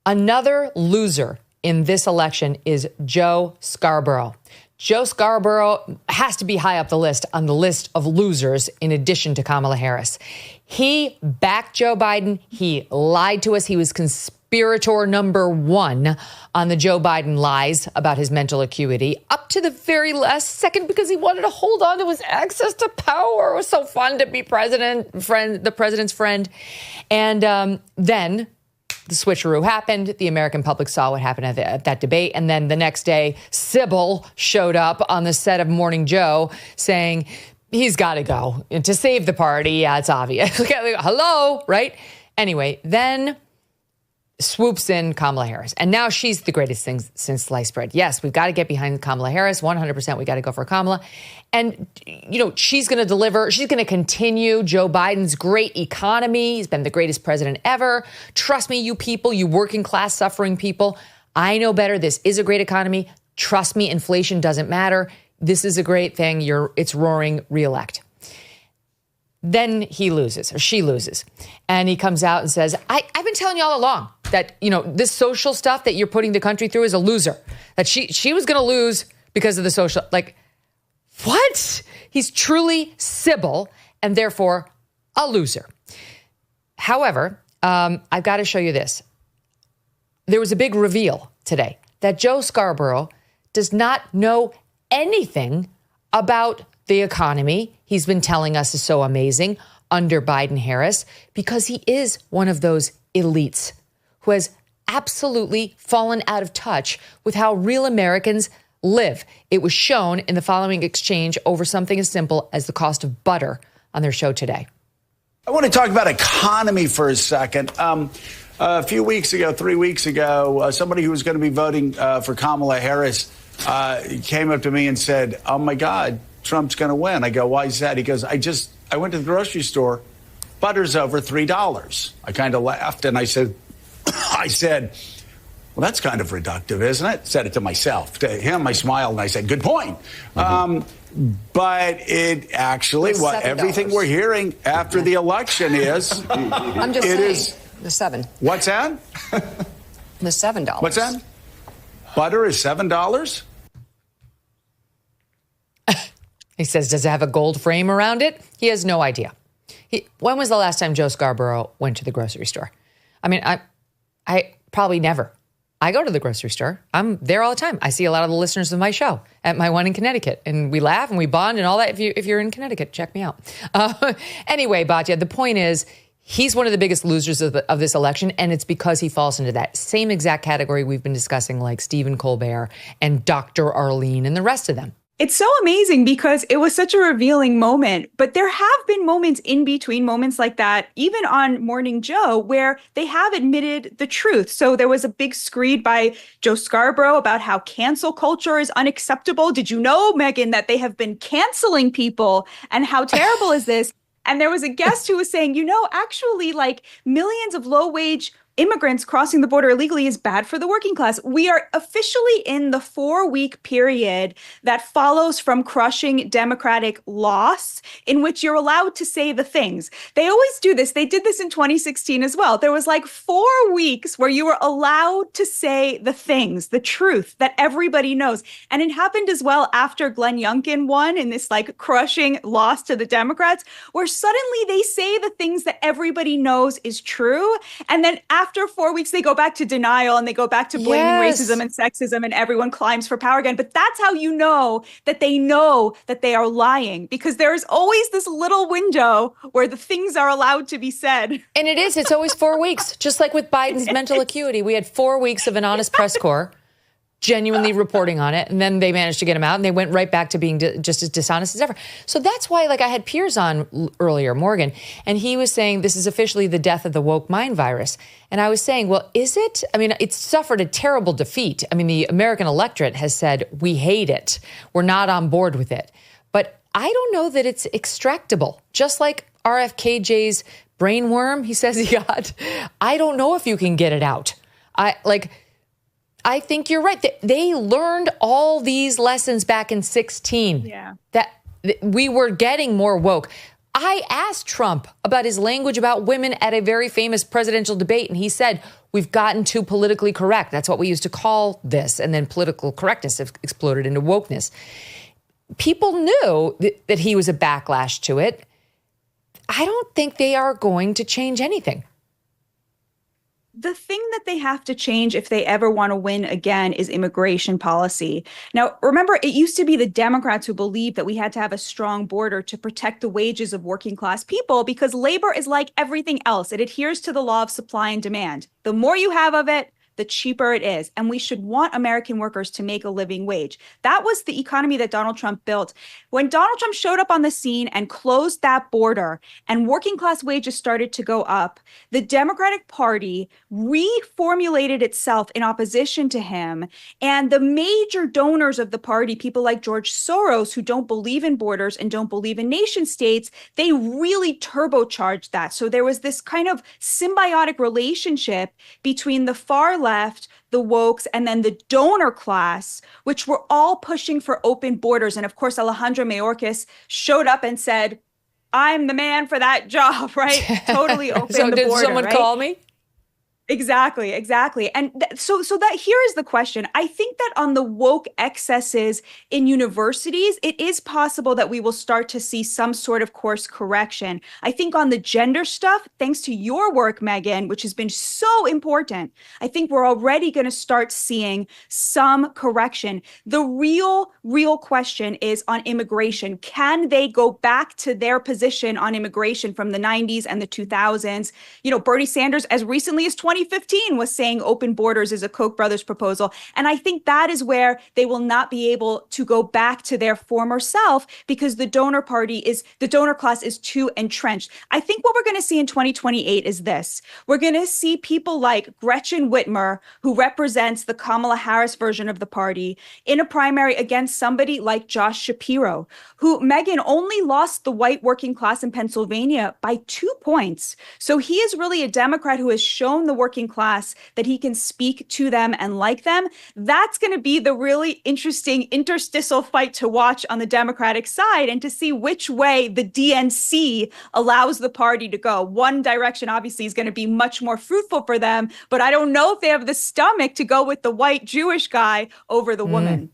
Another loser in this election is Joe Scarborough. Joe Scarborough has to be high up the list on the list of losers in addition to Kamala Harris. He backed Joe Biden. He lied to us. He was conspirator number one on the Joe Biden lies about his mental acuity up to the very last second because he wanted to hold on to his access to power. It was so fun to be the president's friend. And then the switcheroo happened. The American public saw what happened at that debate. And then the next day, Sybil showed up on the set of Morning Joe saying he's got to go to save the party. Yeah, it's obvious. Hello, right? Anyway, then swoops in Kamala Harris. And now she's the greatest thing since sliced bread. Yes, we've got to get behind Kamala Harris. 100% we got to go for Kamala. And, she's going to deliver. She's going to continue Joe Biden's great economy. He's been the greatest president ever. Trust me, you people, you working class suffering people. I know better. This is a great economy. Trust me, inflation doesn't matter. This is a great thing. It's roaring, reelect. Then he loses or she loses. And he comes out and says, I've been telling you all along that, this social stuff that you're putting the country through is a loser. That she was going to lose because of the social, what? He's truly Sybil and therefore a loser. However, I've got to show you this. There was a big reveal today that Joe Scarborough does not know anything about the economy he's been telling us is so amazing under Biden-Harris because he is one of those elites who has absolutely fallen out of touch with how real Americans live. It was shown in the following exchange over something as simple as the cost of butter on their show today. I want to talk about economy for a second. A few weeks ago, 3 weeks ago, somebody who was going to be voting for Kamala Harris came up to me and said, oh, my God, Trump's going to win. I go, why is that? He goes, I went to the grocery store. Butter's over $3. I kind of laughed and I said, well, that's kind of reductive, isn't it? Said it to myself. To him, I smiled and I said, good point. Mm-hmm. But it actually, everything we're hearing after the election is, I'm just saying, the $7. What's that? The $7. What's that? Butter is $7? He says, does it have a gold frame around it? He has no idea. When was the last time Joe Scarborough went to the grocery store? I mean, I probably never. I go to the grocery store. I'm there all the time. I see a lot of the listeners of my show at my one in Connecticut. And we laugh and we bond and all that. If you're in Connecticut, check me out. Anyway, Batya, the point is, he's one of the biggest losers of this election, and it's because he falls into that same exact category we've been discussing, like Stephen Colbert and Dr. Arlene and the rest of them. It's so amazing because it was such a revealing moment, but there have been moments in between moments like that, even on Morning Joe, where they have admitted the truth. So there was a big screed by Joe Scarborough about how cancel culture is unacceptable. Did you know, Megyn, that they have been canceling people and how terrible is this? And there was a guest who was saying, actually, millions of low-wage immigrants crossing the border illegally is bad for the working class. We are officially in the 4-week period that follows from crushing Democratic loss, in which you're allowed to say the things. They always do this. They did this in 2016 as well. There was 4 weeks where you were allowed to say the things, the truth that everybody knows. And it happened as well after Glenn Youngkin won in this crushing loss to the Democrats, where suddenly they say the things that everybody knows is true. And then after 4 weeks, they go back to denial and they go back to blaming racism and sexism, and everyone climbs for power again. But that's how you know that they are lying, because there's always this little window where the things are allowed to be said. And it's always 4 weeks, just like with Biden's mental acuity. We had 4 weeks of an honest press corps genuinely reporting on it. And then they managed to get him out and they went right back to being just as dishonest as ever. So that's why, I had Piers on earlier, Morgan, and he was saying this is officially the death of the woke mind virus. And I was saying, well, is it? I mean, it's suffered a terrible defeat. I mean, the American electorate has said, we hate it. We're not on board with it. But I don't know that it's extractable. Just like RFKJ's brain worm he says he got. I don't know if you can get it out. I think you're right. They learned all these lessons back in 2016. Yeah. That we were getting more woke. I asked Trump about his language about women at a very famous presidential debate, and he said, we've gotten too politically correct. That's what we used to call this. And then political correctness exploded into wokeness. People knew that he was a backlash to it. I don't think they are going to change anything. The thing that they have to change if they ever want to win again is immigration policy. Now, remember, it used to be the Democrats who believed that we had to have a strong border to protect the wages of working class people because labor is like everything else. It adheres to the law of supply and demand. The more you have of it, the cheaper it is. And we should want American workers to make a living wage. That was the economy that Donald Trump built. When Donald Trump showed up on the scene and closed that border and working class wages started to go up, the Democratic Party reformulated itself in opposition to him. And the major donors of the party, people like George Soros, who don't believe in borders and don't believe in nation states, they really turbocharged that. So there was this kind of symbiotic relationship between the far left, the wokes, and then the donor class, which were all pushing for open borders. And of course, Alejandro Mayorkas showed up and said, I'm the man for that job, right? Totally open so the did border, someone right? call me? Exactly. And so that here is the question. I think that on the woke excesses in universities, it is possible that we will start to see some sort of course correction. I think on the gender stuff, thanks to your work, Megyn, which has been so important, I think we're already going to start seeing some correction. The real question is on immigration. Can they go back to their position on immigration from the 90s and the 2000s? You know, Bernie Sanders, as recently as 2015 was saying open borders is a Koch brothers proposal. And I think that is where they will not be able to go back to their former self because the donor class is too entrenched. I think what we're going to see in 2028 is this. We're going to see people like Gretchen Whitmer, who represents the Kamala Harris version of the party, in a primary against somebody like Josh Shapiro, who, Megyn, only lost the white working class in Pennsylvania by 2 points. So he is really a Democrat who has shown the working class that he can speak to them and like them. That's going to be the really interesting interstitial fight to watch on the Democratic side and to see which way the DNC allows the party to go. One direction obviously is going to be much more fruitful for them, but I don't know if they have the stomach to go with the white Jewish guy over the woman.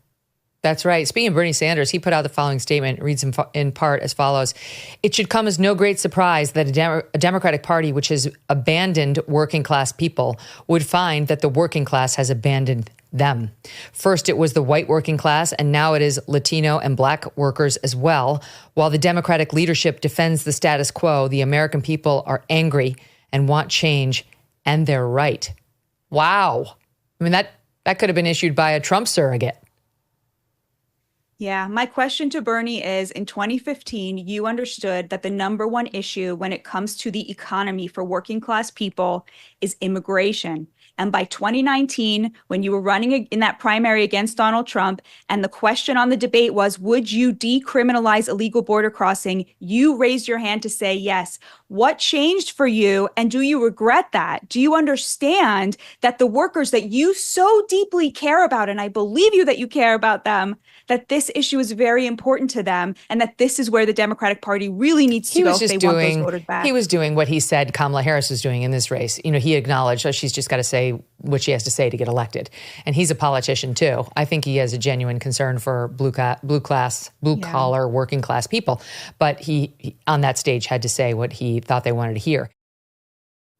That's right. Speaking of Bernie Sanders, he put out the following statement, reads in part as follows. It should come as no great surprise that a Democratic Party which has abandoned working class people would find that the working class has abandoned them. First, it was the white working class, and now it is Latino and Black workers as well. While the Democratic leadership defends the status quo, the American people are angry and want change, and they're right. Wow. I mean, that could have been issued by a Trump surrogate. Yeah, my question to Bernie is, in 2015, you understood that the number one issue when it comes to the economy for working class people is immigration. And by 2019, when you were running in that primary against Donald Trump, and the question on the debate was, would you decriminalize illegal border crossing? You raised your hand to say yes. What changed for you? And do you regret that? Do you understand that the workers that you so deeply care about, and I believe you that you care about them, that this issue is very important to them, and that this is where the Democratic Party really needs to go if they want those voters back? He was doing what he said Kamala Harris was doing in this race. You know, he acknowledged that she's just got to say what she has to say to get elected. And he's a politician too. I think he has a genuine concern for blue collar, working class people. But he on that stage had to say what he thought they wanted to hear.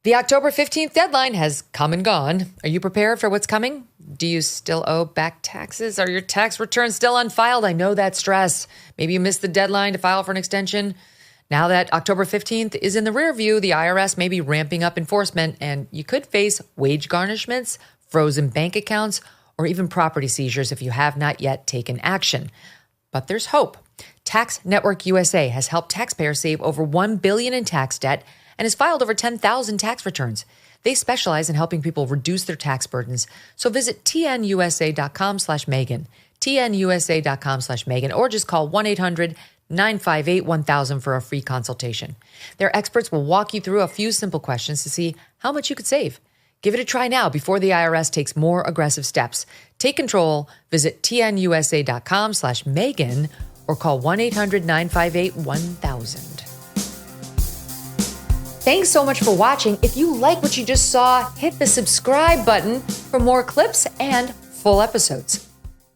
The October 15th deadline has come and gone. Are you prepared for what's coming? Do you still owe back taxes? Are your tax returns still unfiled? I know that stress. Maybe you missed the deadline to file for an extension. Now that October 15th is in the rear view, the IRS may be ramping up enforcement, and you could face wage garnishments, frozen bank accounts, or even property seizures if you have not yet taken action. But there's hope. Tax Network USA has helped taxpayers save over $1 billion in tax debt and has filed over 10,000 tax returns. They specialize in helping people reduce their tax burdens. So visit tnusa.com/Megyn, tnusa.com/Megyn, or just call 1-800-958-1000 for a free consultation. Their experts will walk you through a few simple questions to see how much you could save. Give it a try now before the IRS takes more aggressive steps. Take control. Visit tnusa.com/Megyn or call 1-800-958-1000. Thanks so much for watching. If you like what you just saw, hit the subscribe button for more clips and full episodes.